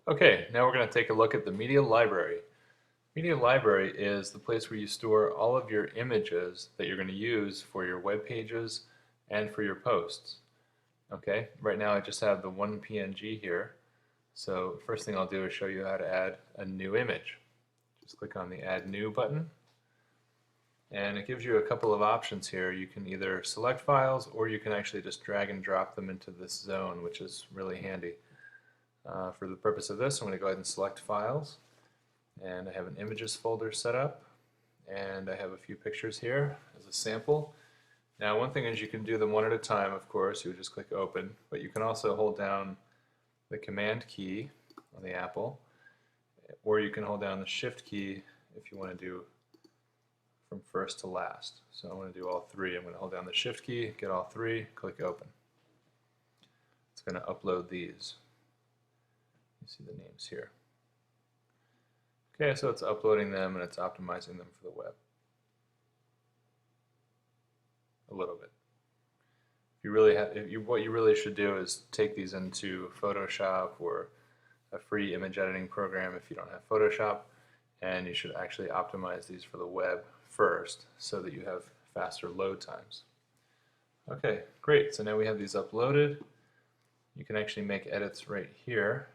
Okay, now we're going to take a look at the media library. Media library is the place where you store all of your images that you're going to use for your web pages and for your posts. Okay, right now I just have the one PNG here. So first thing I'll do is show you how to add a new image. Just click on the Add New button, and it gives you a couple of options here. You can either select files, or you can actually just drag and drop them into this zone, which is really handy. For the purpose of this, I'm going to go ahead and select files, and I have an images folder set up, and I have a few pictures here as a sample. Now, one thing is you can do them one at a time, of course. You would just click open, but you can also hold down the command key on the Apple, or you can hold down the shift key if you want to do from first to last. So I want to do all three. I'm going to hold down the shift key, get all three, click open. It's going to upload these. You see the names here. Okay, so it's uploading them and it's optimizing them for the web. A little bit. What you really should do is take these into Photoshop or a free image editing program if you don't have Photoshop, and you should actually optimize these for the web first so that you have faster load times. Okay, great. So now we have these uploaded. You can actually make edits right here.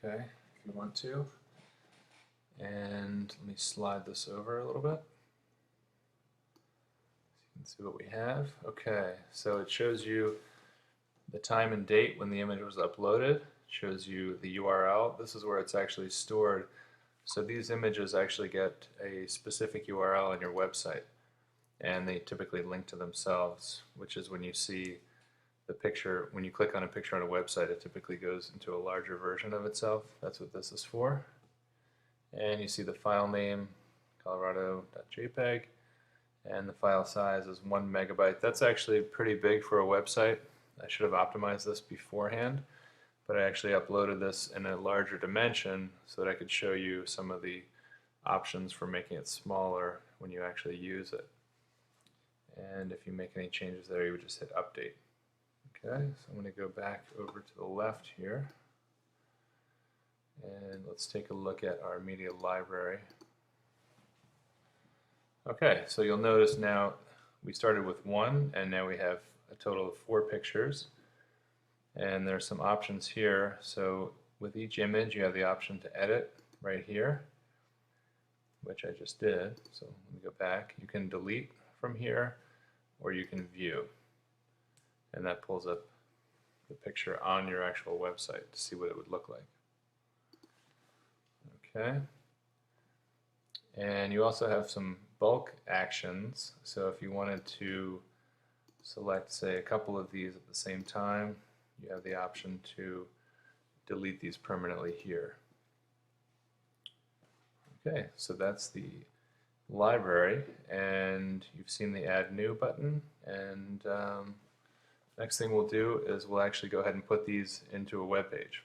Okay, if you want to. And let me slide this over a little bit. So you can see what we have. Okay, so it shows you the time and date when the image was uploaded. It shows you the URL. This is where it's actually stored. So these images actually get a specific URL on your website, and they typically link to themselves, which is when you see the picture, when you click on a picture on a website, it typically goes into a larger version of itself. That's what this is for. And you see the file name, colorado.jpg, and the file size is 1 megabyte. That's actually pretty big for a website. I should have optimized this beforehand, but I actually uploaded this in a larger dimension so that I could show you some of the options for making it smaller when you actually use it. And if you make any changes there, you would just hit update. Okay, so I'm going to go back over to the left here, and let's take a look at our media library. Okay, so you'll notice now we started with one, and now we have a total of 4 pictures. And there's some options here. So with each image, you have the option to edit right here, which I just did. So let me go back. You can delete from here, or you can view. And that pulls up the picture on your actual website to see what it would look like. Okay. And you also have some bulk actions. So if you wanted to select, say, a couple of these at the same time, you have the option to delete these permanently here. Okay, so that's the library, and you've seen the Add New button, and next thing we'll do is we'll actually go ahead and put these into a web page.